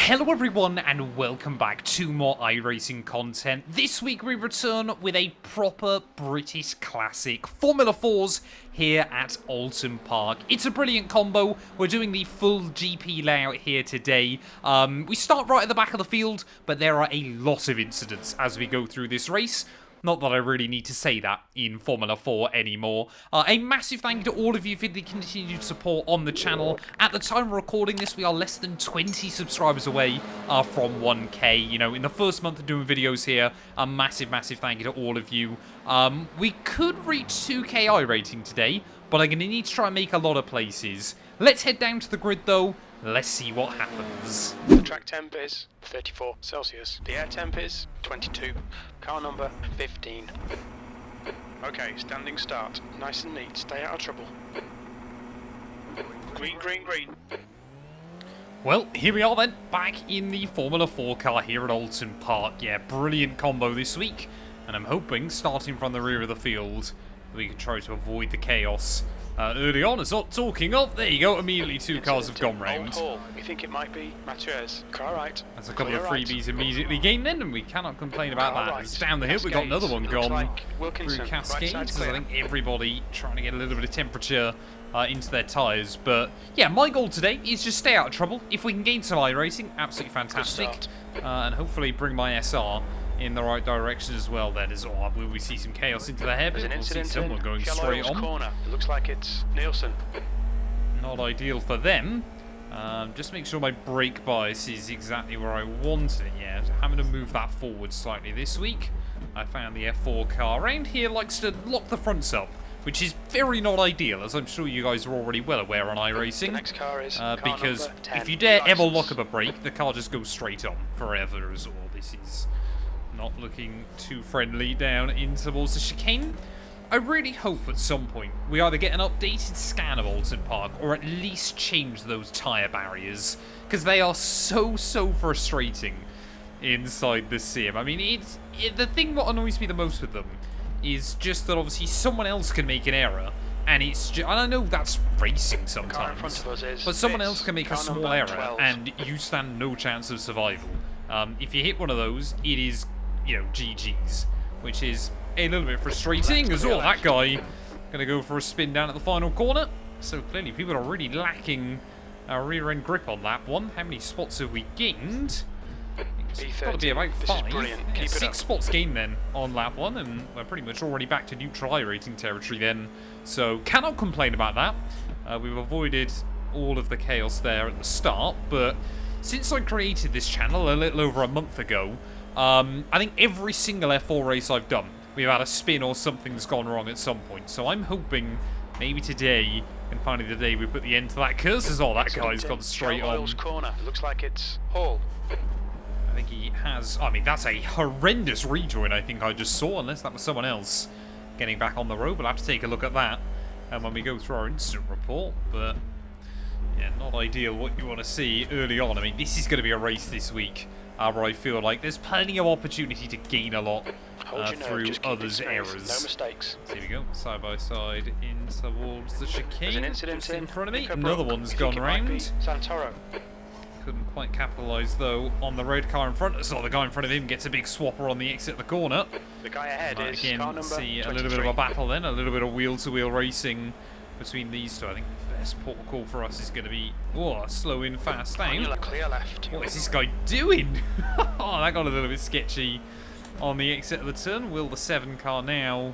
Hello everyone and welcome back to more iRacing content. This week we return with a proper British classic, Formula 4s here at Oulton Park. It's a brilliant combo. We're doing the full GP layout here today. We start right at the back of the field, but there are a lot of incidents as we go through this race. Not that I really need to say that in Formula 4 anymore. A massive thank you to all of you for the continued support on the channel. At the time of recording this, we are less than 20 subscribers away from 1k. You know, in the first month of doing videos here, a massive, massive thank you to all of you. We could reach 2k iRating today, but I'm going to need to try and make a lot of places. Let's head down to the grid though. Let's see what happens. The track temp is 34 Celsius. The air temp is 22. Car number 15. Okay, standing start. Nice and neat. Stay out of trouble. Green, green, green. Well, here we are then, back in the Formula 4 car here at Oulton Park. Yeah, brilliant combo this week. And I'm hoping, starting from the rear of the field, we can try to avoid the chaos early on. It's not talking of. There you go. Immediately two cars have gone round. We think it might be Mathieu's. Car right. That's a couple of freebies immediately gained then, and we cannot complain about that. It's down the hill. We've got another one gone through Cascades. I think everybody trying to get a little bit of temperature into their tyres. But yeah, my goal today is just stay out of trouble. If we can gain some iRacing, absolutely fantastic. And hopefully bring my SR in the right direction as well. Then as well. Will we see some chaos into the hairpin? We'll see someone going straight on. Corner. It looks like it's Nielsen. Not ideal for them. Just make sure my brake bias is exactly where I want it. Yeah, having to move that forward slightly this week. I found the F4 car around here likes to lock the fronts up, which is very not ideal, as I'm sure you guys are already well aware on iRacing. The next car is because if you dare ever lock up a brake, the car just goes straight on forever as well. This is not looking too friendly down in towards the chicane. I really hope at some point we either get an updated scan of Oulton Park or at least change those tyre barriers, because they are so frustrating inside the sim. I mean, the thing what annoys me the most with them is just that obviously someone else can make an error, and it's just, and I know that's racing sometimes, but someone else can make a small error 12. and you stand no chance of survival. If you hit one of those, it is, you know, GG's, which is a little bit frustrating as well. That guy gonna go for a spin down at the final corner. So clearly people are really lacking our rear end grip on that one. How many spots have we gained? It's got to be about 5. Yeah, 6 spots gained then on lap 1, and we're pretty much already back to neutral iRating territory then. So cannot complain about that. We've avoided all of the chaos there at the start, but since I created this channel a little over a month ago, I think every single F4 race I've done, we've had a spin or something's gone wrong at some point. So I'm hoping maybe today, and finally the day we put the end to that curse, as all that guy's gone straight on. Corner. It looks like it's Hall. I think he has. I mean, that's a horrendous rejoin I think I just saw, unless that was someone else getting back on the road. We'll have to take a look at that when we go through our incident report. But yeah, not ideal what you want to see early on. I mean, this is going to be a race this week where I feel like there's plenty of opportunity to gain a lot through others' errors. No mistakes. So here we go, side by side in towards the chicane. An incident just in front of me. Another one's gone round. Santoro. Couldn't quite capitalise though on the red car in front. So the guy in front of him gets a big swapper on the exit of the corner. The guy ahead is again, car number see 23. a little bit of a battle then, a little bit of wheel-to-wheel racing between these two. I think the best port call for us is going to be slow in, fast down. Clear left. What is this guy doing? Oh, that got a little bit sketchy on the exit of the turn. Will the 7 car now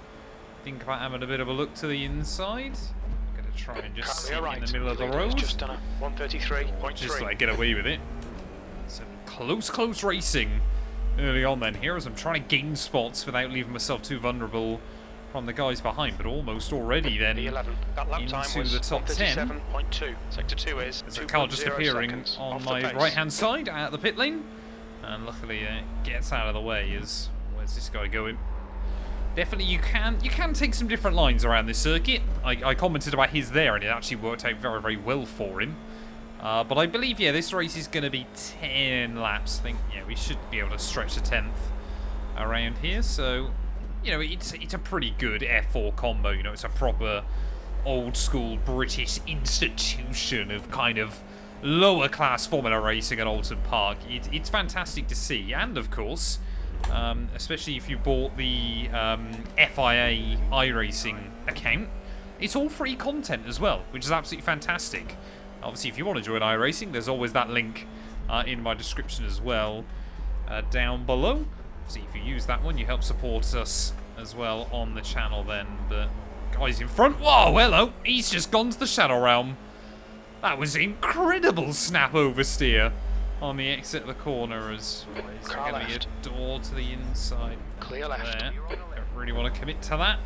think about having a bit of a look to the inside? I'm going to try and just sit in the middle of the road. Just done a 133.3. Just like get away with it. So close racing early on then here as I'm trying to gain spots without leaving myself too vulnerable from the guys behind, but almost already then That lap time into was the top 10. 137.2. Sector 2 is There's a car just appearing on my right hand side at the pit lane, and luckily it gets out of the way. As where's this guy going? Definitely you can take some different lines around this circuit. I commented about his there and it actually worked out very well for him. But I believe, yeah, this race is going to be 10 laps. I think, yeah, we should be able to stretch a 10th around here. So, you know, it's a pretty good F4 combo. You know, it's a proper old school British institution of kind of lower class Formula Racing at Alton Park. It's fantastic to see, and of course, especially if you bought the FIA iRacing account, it's all free content as well, which is absolutely fantastic. Obviously, if you want to join iRacing, there's always that link in my description as well, down below. See, if you use that one, you help support us as well on the channel then. But guys in front, whoa, hello, he's just gone to the Shadow Realm. That was incredible snap oversteer on the exit of the corner. As is there going to be a door to the inside? Clear left. There. Don't really want to commit to that.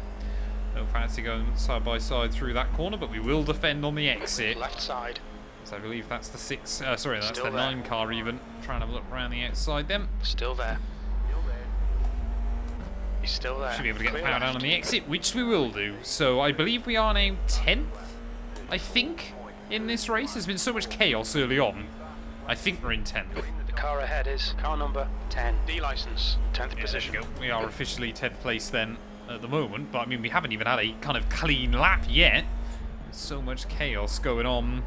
Don't fancy going side by side through that corner, but we will defend on the exit. Left side. So I believe that's the 6. Sorry, that's Still the there. 9 car even. Trying to look around the outside then. Still there. He's still there. Should be able to get the Clear power down left. on the exit, which we will do. So I believe we are now 10th, I think, in this race. There's been so much chaos early on. I think we're in 10th. The car ahead is car number 10. D license. 10th position. There we go. We are officially 10th place then at the moment. But I mean, we haven't even had a kind of clean lap yet. There's so much chaos going on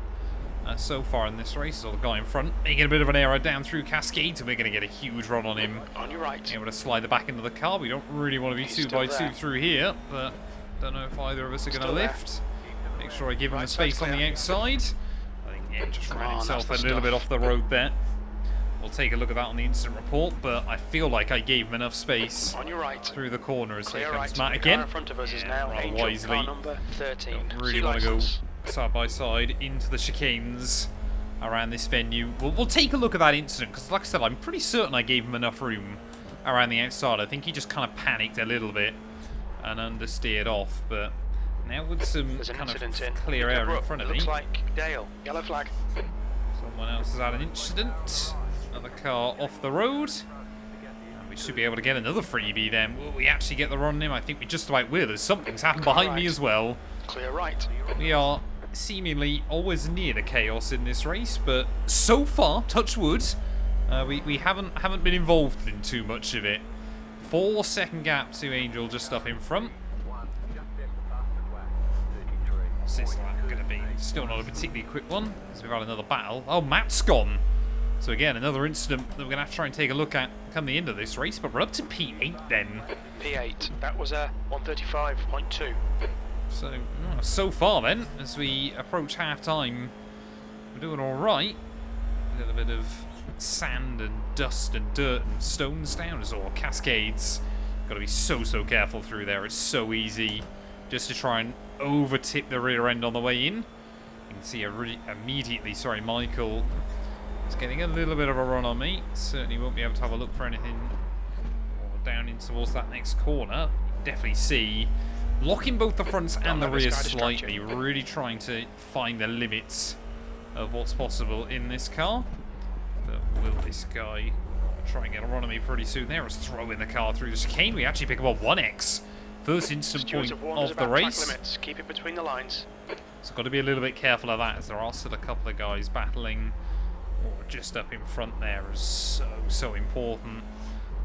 so far in this race. So the guy in front making a bit of an error down through Cascades, and we're going to get a huge run on him. On your right. Able to slide the back into the car. We don't really want to be He's 2 by still 2 there. through here, but don't know if either of us are going to Still there. lift. Make sure I give him the Right space side's on the clear. outside. I think yeah, just Come ran on, himself a that's the little bit stuff. off the road there. We'll take a look at that on the incident report, but I feel like I gave him enough space On your right. through the corner. As here Clear comes right. Matt The again. car in front of us is Yeah, now rather Angel. wisely. Car number 13. Don't really C want to go license. side by side into the chicanes around this venue. We'll take a look at that incident, because like I said, I'm pretty certain I gave him enough room around the outside. I think he just kind of panicked a little bit and understeered off, but now with some There's an kind incident of in. clear air in front of me, Looks like Dale. Yellow flag. someone else has had an incident. Another car off the road. And we should be able to get another freebie then. Will we actually get the run on him? I think we just about will. There's something's happened behind me right. as well. Clear right. We are seemingly always near the chaos in this race, but so far, touch wood, we haven't been involved in too much of it. 4-second gap to Angel just up in front. What's this lap going to be? Still not a particularly quick one, because we've had another battle. Oh, Matt's gone. So again, another incident that we're going to have to try and take a look at come the end of this race, but we're up to P8 then. P8. That was a 135.2. So far then, as we approach half-time, we're doing alright. A little bit of sand and dust and dirt and stones down as well. Cascades. Got to be so careful through there. It's so easy just to try and over-tip the rear end on the way in. You can see immediately, Michael is getting a little bit of a run on me. Certainly won't be able to have a look for anything down in towards that next corner. Definitely see locking both the fronts and the let this rear guy distract slightly, you. really trying to find the limits of what's possible in this car. But will this guy try and get a run on me pretty soon? There is throwing the car through the chicane. We actually pick up a 1x. First instant Stewards point have warned us of the about track race. limits. Keep it between the lines. So got to be a little bit careful of that, as there are still a couple of guys battling just up in front there. Is so important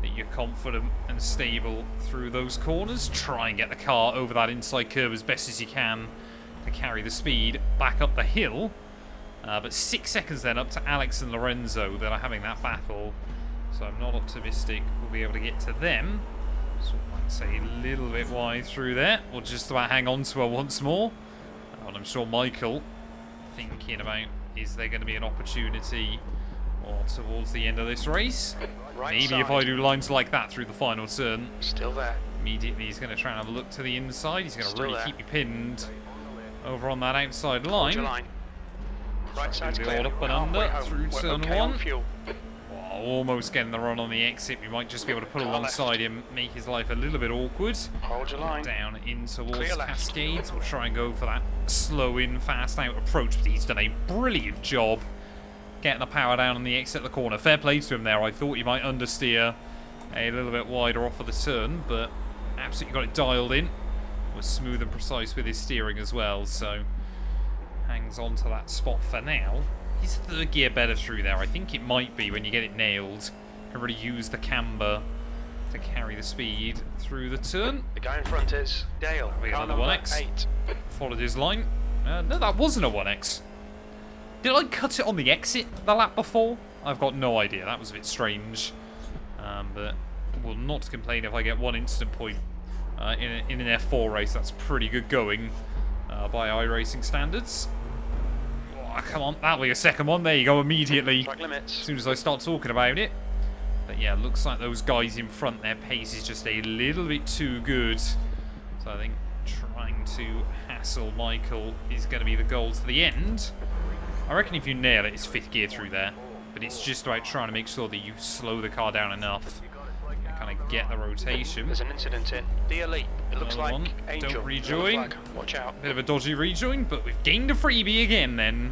that you're confident and stable through those corners. Try and get the car over that inside curve as best as you can to carry the speed back up the hill. But 6 seconds then up to Alex and Lorenzo that are having that battle. So I'm not optimistic we'll be able to get to them. So I might say a little bit wide through there. We'll just about hang on to her once more. And I'm sure Michael thinking about, is there going to be an opportunity or towards the end of this race? Right Maybe if side. I do lines like that through the final turn, Still there. immediately he's going to try and have a look to the inside. He's going to Still really there. keep you pinned over on that outside Hold your line. line. Right side's Be clear. all up and Halfway under home. through We're turn okay on 1. fuel. Oh, almost getting the run on the exit. We might just be able to pull Car alongside left. him, make his life a little bit awkward. Hold your line. Down in towards Clear left. Cascades. We'll try and go for that slow in, fast out approach, but he's done a brilliant job getting the power down on the exit of the corner. Fair play to him there. I thought he might understeer a little bit wider off of the turn, but absolutely got it dialed in. Was smooth and precise with his steering as well, so hangs on to that spot for now. Is third gear better through there? I think it might be when you get it nailed. Can really use the camber to carry the speed through the turn. The guy in front is Dale. We got Car another number 1x. 8. Followed his line. No, that wasn't a 1x. Did I cut it on the exit the lap before? I've got no idea. That was a bit strange. But will not complain if I get 1 instant point in an F4 race. That's pretty good going by iRacing standards. Oh, come on. That'll be a second one. There you go, immediately. Track limits. As soon as I start talking about it. But yeah, looks like those guys in front, their pace is just a little bit too good. So I think trying to hassle Michael is going to be the goal to the end. I reckon if you nail it, it's 5th gear through there. But it's just about trying to make sure that you slow the car down enough and kind of get the rotation. There's an incident in the elite. It looks Another like one. Angel. Don't rejoin. Watch out. Bit of a dodgy rejoin, but we've gained a freebie again then.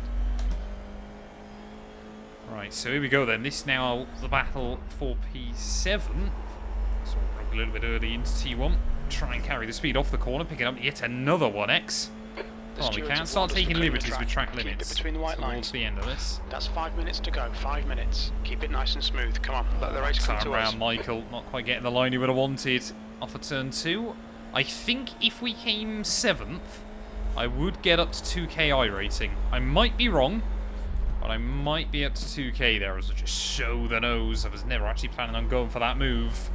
Right, so here we go then. This now the battle for P7. So we'll broke a little bit early into T1. Try and carry the speed off the corner, picking up yet another 1x. Oh, we can't start taking liberties with track limits between the white towards lines. the end of this. That's 5 minutes to go. 5 minutes. Keep it nice and smooth. Come on, let the race come to us. Around Michael, not quite getting the line he would have wanted off of turn 2. I think if we came 7th, I would get up to 2k iRacing. I might be wrong, but I might be up to 2k there as I just show the nose. I was never actually planning on going for that move.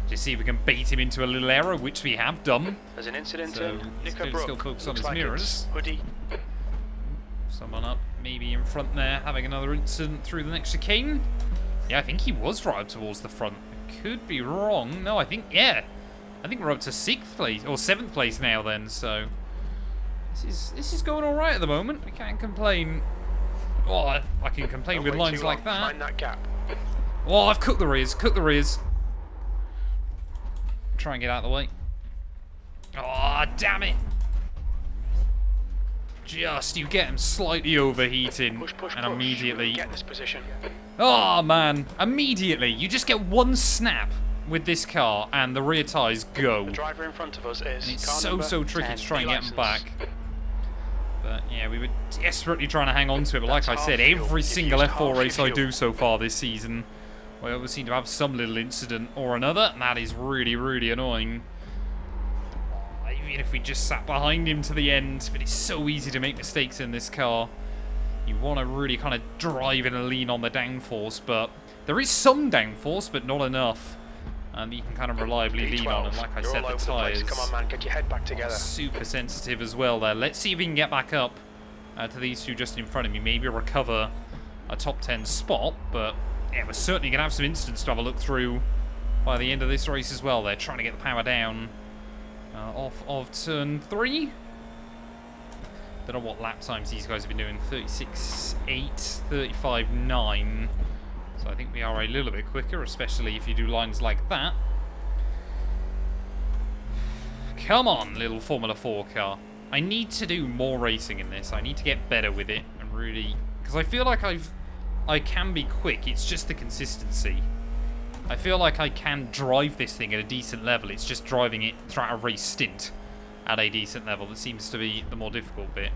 Just see if we can bait him into a little error, which we have done. There's an incident So in he's Nico still focused on his mirrors. Hoodie. Someone up, maybe in front there, having another incident through the next chicane. Yeah, I think he was right up towards the front. I could be wrong. No, I think, yeah. I think we're up to 6th place, or 7th place now then, so... This is going alright at the moment. We can't complain. Oh, I can complain with lines like that. Find that gap. Oh, I've cut the rears, Try and get out of the way. Oh, damn it. You get him slightly overheating, Push, and immediately... Get this position. Oh, man. Immediately. You just get one snap with this car, and the rear tyres go. The driver in front of us is And it's car so tricky 10, to try and get him license. back. But, yeah, we were desperately trying to hang on to it. But like That's I said, half fuel. every You've single used F4 half race your I do fuel. so far this season, we always seem to have some little incident or another, and that is really, really annoying. Even if we just sat behind him to the end, but it's so easy to make mistakes in this car. You want to really kind of drive in and lean on the downforce, but there is some downforce, but not enough. And you can kind of reliably lean on, and like I said, the tyres Come on, man, get your head back together. super sensitive as well there. Let's see if we can get back up to these two just in front of me. Maybe recover a top 10 spot, but yeah, we're certainly going to have some incidents to have a look through by the end of this race as well. They're trying to get the power down off of turn 3. Don't know what lap times these guys have been doing. 36.8, 35.9. So I think we are a little bit quicker, especially if you do lines like that. Come on, little Formula 4 car. I need to do more racing in this. I need to get better with it and really... Because I feel like I can be quick. It's just the consistency. I feel like I can drive this thing at a decent level. It's just driving it throughout a race stint at a decent level that seems to be the more difficult bit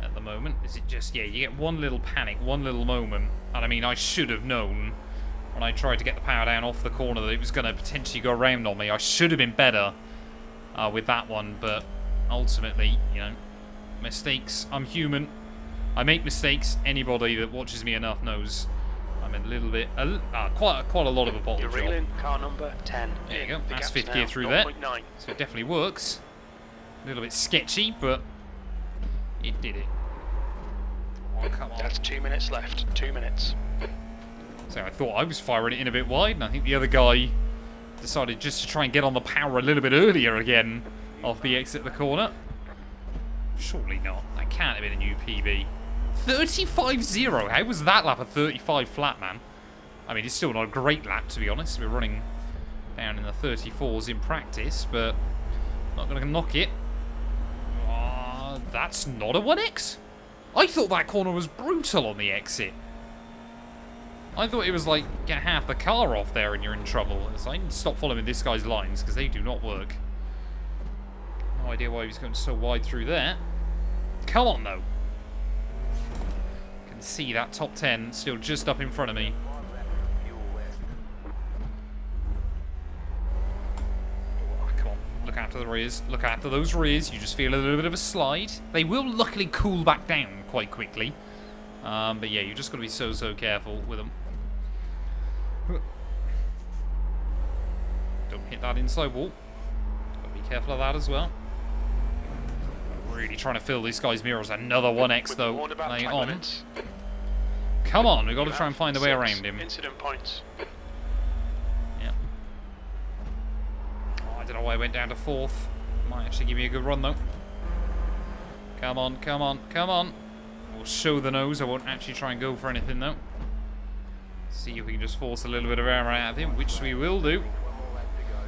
at the moment. Is it just, yeah, you get one little panic, one little moment. And I mean, I should have known when I tried to get the power down off the corner that it was going to potentially go around on me. I should have been better with that one, but ultimately, you know, mistakes. I'm human. I make mistakes. Anybody that watches me enough knows I'm a little bit, quite a lot of a bottle You're job. reeling car number 10. There you go. The That's gap's 5th gear now through there. 0.9. So it definitely works. A little bit sketchy, but it did it. Oh, come on. That's 2 minutes left. 2 minutes. So I thought I was firing it in a bit wide, and I think the other guy decided just to try and get on the power a little bit earlier again off the exit of the corner. Surely not. That can't have been a new PB. 35.0. How was that lap a 35 flat, man? I mean, it's still not a great lap, to be honest. We're running down in the 34s in practice, but not going to knock it. That's not a 1x? I thought that corner was brutal on the exit. I thought it was like, get half the car off there and you're in trouble. So I need to stop following this guy's lines, because they do not work. No idea why he was going so wide through there. Come on, though. Can see that top 10 still just up in front of me. Oh, come on. Look after the rears. Look after those rears. You just feel a little bit of a slide. They will luckily cool back down quite quickly. But yeah, you just got to be so careful with them. Don't hit that inside wall. Got to be careful of that as well. Really trying to fill this guy's mirrors. Another 1x though. Laying on. Come on, we've got to try and find a way around him. Incident points. Yeah. Oh, I don't know why I went down to 4th. Might actually give me a good run though. Come on, come on, come on. We'll show the nose. I won't actually try and go for anything though. See if we can just force a little bit of air out of him, which we will do.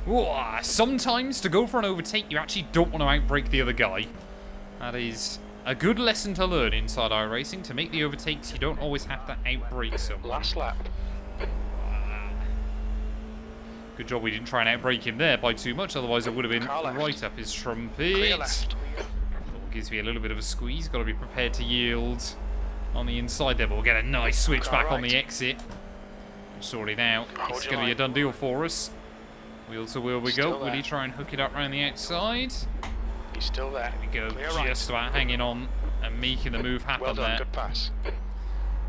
Ooh, sometimes to go for an overtake, you actually don't want to outbrake the other guy. That is a good lesson to learn inside iRacing. To make the overtakes, you don't always have to outbrake someone. Last lap. Good job we didn't try and outbrake him there by too much, otherwise it would have been right up his trumpet. Gives me a little bit of a squeeze. Got to be prepared to yield on the inside there, but we'll get a nice switch back on the exit. Sort it out. It's going to be a done deal for us. Wheel to wheel we go. Will he try and hook it up around the outside? He's still there. There we go. Just about hanging on and making the move happen well done, there. Good pass.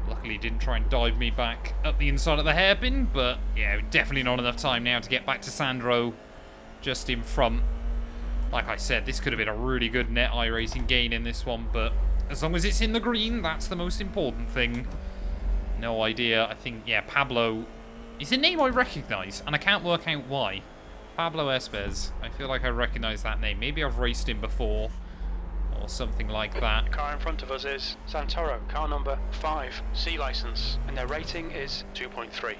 Luckily he didn't try and dive me back up the inside of the hairpin, but yeah, definitely not enough time now to get back to Sandro just in front. Like I said, this could have been a really good net iRacing gain in this one, but as long as it's in the green, that's the most important thing. No idea. I think, yeah, Pablo is a name I recognise, and I can't work out why. Pablo Espez. I feel like I recognise that name. Maybe I've raced him before, or something like that. The car in front of us is Santoro, car number 5, C license, and their rating is 2.3.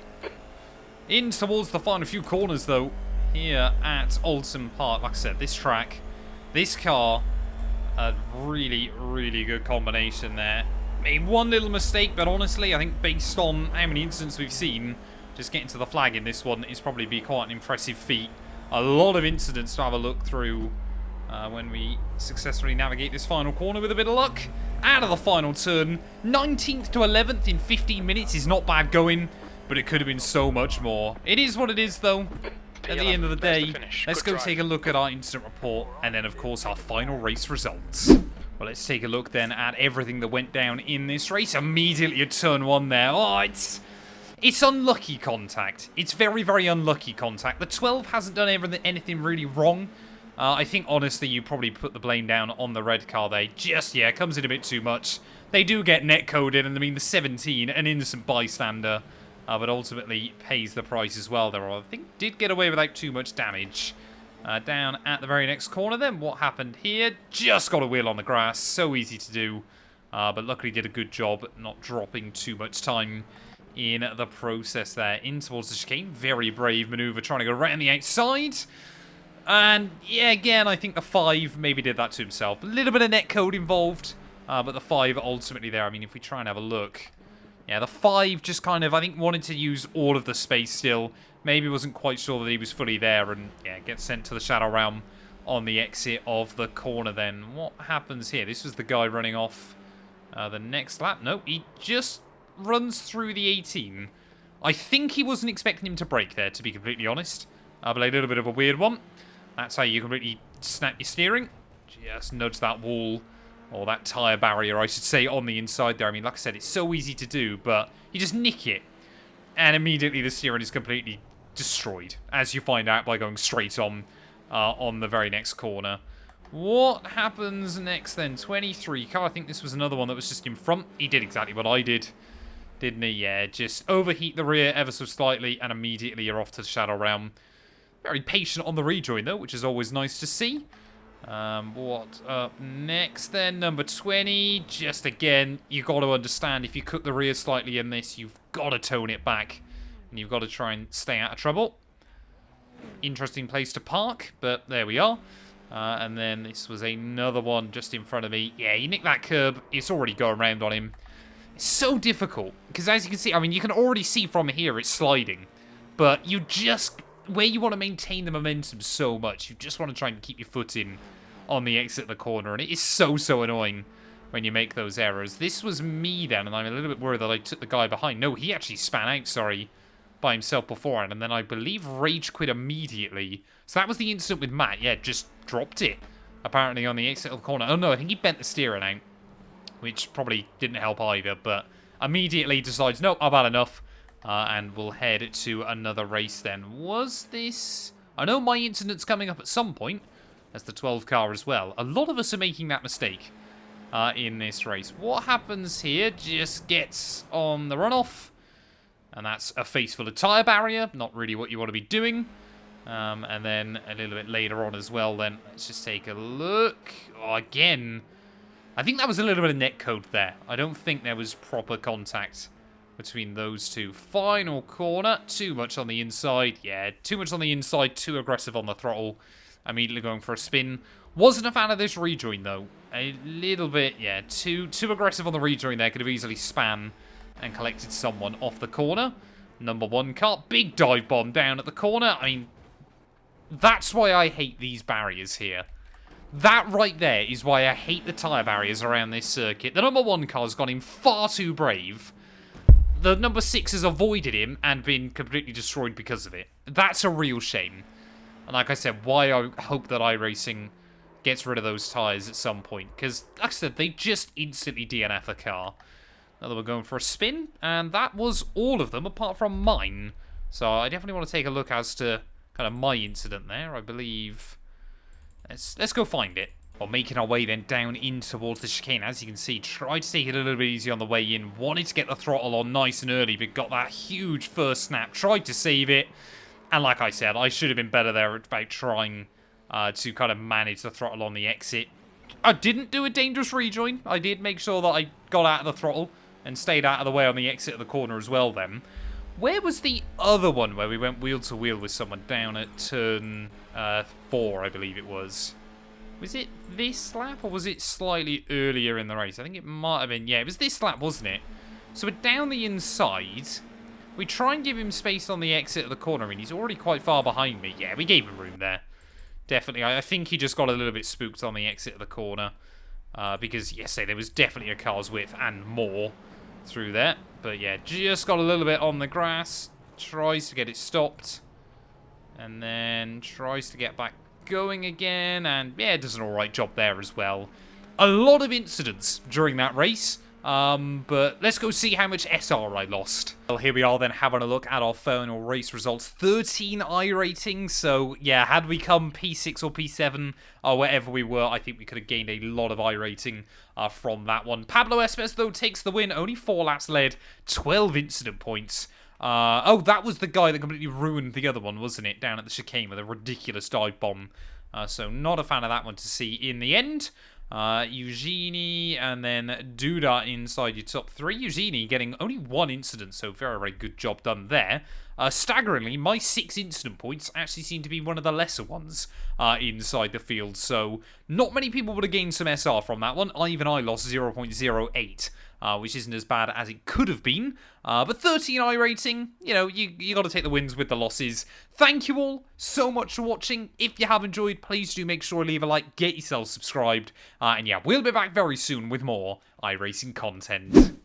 In towards the final few corners, though, here at Oldham Park. Like I said, this track, this car, a really good combination there. Made one little mistake, but honestly, I think based on how many incidents we've seen, just getting to the flag in this one is probably be quite an impressive feat. A lot of incidents to have a look through when we successfully navigate this final corner with a bit of luck. Out of the final turn, 19th to 11th in 15 minutes is not bad going, but it could have been so much more. It is what it is, though. At the end of the day, let's go take a look at our incident report and then, of course, our final race results. Well, let's take a look then at everything that went down in this race. Immediately at turn 1 there. Oh, it's unlucky contact. It's very unlucky contact. The 12 hasn't done anything really wrong. I think, honestly, you probably put the blame down on the red car there. Just, yeah, comes in a bit too much. They do get netcoded, and I mean, the 17, an innocent bystander. But ultimately pays the price as well. There, I think, did get away without too much damage. Down at the very next corner then, what happened here? Just got a wheel on the grass, so easy to do. But luckily did a good job not dropping too much time in the process there. In towards the chicane, very brave manoeuvre, trying to go right on the outside. And yeah, again, I think the 5 maybe did that to himself. A little bit of netcode involved, but the 5 ultimately there, I mean, if we try and have a look... Yeah, the 5 just kind of, I think, wanted to use all of the space still. Maybe wasn't quite sure that he was fully there and, yeah, gets sent to the Shadow Realm on the exit of the corner then. What happens here? This was the guy running off the next lap. No, he just runs through the 18. I think he wasn't expecting him to brake there, to be completely honest. But a little bit of a weird one. That's how you completely snap your steering. Just nudge that wall. Or that tyre barrier, I should say, on the inside there. I mean, like I said, it's so easy to do, but you just nick it. And immediately the steering is completely destroyed, as you find out by going straight on the very next corner. What happens next then? 23 car. I think this was another one that was just in front. He did exactly what I did, didn't he? Yeah, just overheat the rear ever so slightly, and immediately you're off to the Shadow Realm. Very patient on the rejoin, though, which is always nice to see. What up next then? Number 20. Just again, you've got to understand, if you cut the rear slightly in this, you've got to tone it back. And you've got to try and stay out of trouble. Interesting place to park, but there we are. And then this was another one just in front of me. Yeah, you nick that curb. It's already going round on him. It's so difficult. Because as you can see, I mean, you can already see from here it's sliding. But you just... Where you want to maintain the momentum so much, you just want to try and keep your foot in on the exit of the corner, and it is so annoying when you make those errors. This was me then, and I'm a little bit worried that I took the guy behind. No, he actually span out, sorry, by himself beforehand, and then I believe rage quit immediately. So that was the incident with Matt. Yeah, just dropped it, apparently, on the exit of the corner. Oh no, I think he bent the steering out, which probably didn't help either, but immediately decides, nope, I've had enough. And we'll head to another race then. Was this... I know my incident's coming up at some point. That's the 12 car as well. A lot of us are making that mistake in this race. What happens here? Just gets on the runoff. And that's a face full of tyre barrier. Not really what you want to be doing. And then a little bit later on as well then. Let's just take a look. Oh, again. I think that was a little bit of netcode there. I don't think there was proper contact between those two. Final corner. Too much on the inside. Yeah, too much on the inside. Too aggressive on the throttle. Immediately going for a spin. Wasn't a fan of this rejoin though. A little bit, yeah, too aggressive on the rejoin there. Could have easily span and collected someone off the corner. Number 1 car. Big dive bomb down at the corner. I mean, that's why I hate these barriers here. That right there is why I hate the tyre barriers around this circuit. The number 1 car's gone in far too brave. The number 6 has avoided him and been completely destroyed because of it. That's a real shame. And like I said, why I hope that iRacing gets rid of those tyres at some point. Because, like I said, they just instantly DNF the car. Another one going for a spin. And that was all of them, apart from mine. So I definitely want to take a look as to kind of my incident there. I believe... Let's go find it. Well, making our way then down in towards the chicane. As you can see, tried to take it a little bit easy on the way in. Wanted to get the throttle on nice and early, but got that huge first snap. Tried to save it. And like I said, I should have been better there about trying to kind of manage the throttle on the exit. I didn't do a dangerous rejoin. I did make sure that I got out of the throttle and stayed out of the way on the exit of the corner as well then. Where was the other one where we went wheel to wheel with someone down at turn 4, I believe it was? Was it this lap or was it slightly earlier in the race? I think it might have been. Yeah, it was this lap, wasn't it? So we're down the inside. We try and give him space on the exit of the corner. I mean, he's already quite far behind me. Yeah, we gave him room there. Definitely. I think he just got a little bit spooked on the exit of the corner. Because, yes, there was definitely a car's width and more through there. But, yeah, just got a little bit on the grass. Tries to get it stopped. And then tries to get back going again. And, yeah, does an alright job there as well. A lot of incidents during that race. But let's go see how much SR I lost. Well, here we are then having a look at our final race results. 13 iRating, so yeah, had we come P6 or P7 or wherever we were, I think we could have gained a lot of iRating from that one. Pablo Espes, though, takes the win. Only 4 laps led, 12 incident points. Oh, that was the guy that completely ruined the other one, wasn't it? Down at the chicane with a ridiculous dive bomb. So not a fan of that one to see in the end. Eugenie and then Duda inside your top 3. Eugenie getting only 1 incident, so very, very good job done there. Staggeringly, my 6 incident points actually seem to be one of the lesser ones inside the field, so not many people would have gained some SR from that one. Even I lost 0.08. Which isn't as bad as it could have been. But 13 iRating, you know, you got to take the wins with the losses. Thank you all so much for watching. If you have enjoyed, please do make sure to leave a like, get yourself subscribed. And yeah, we'll be back very soon with more iRacing content.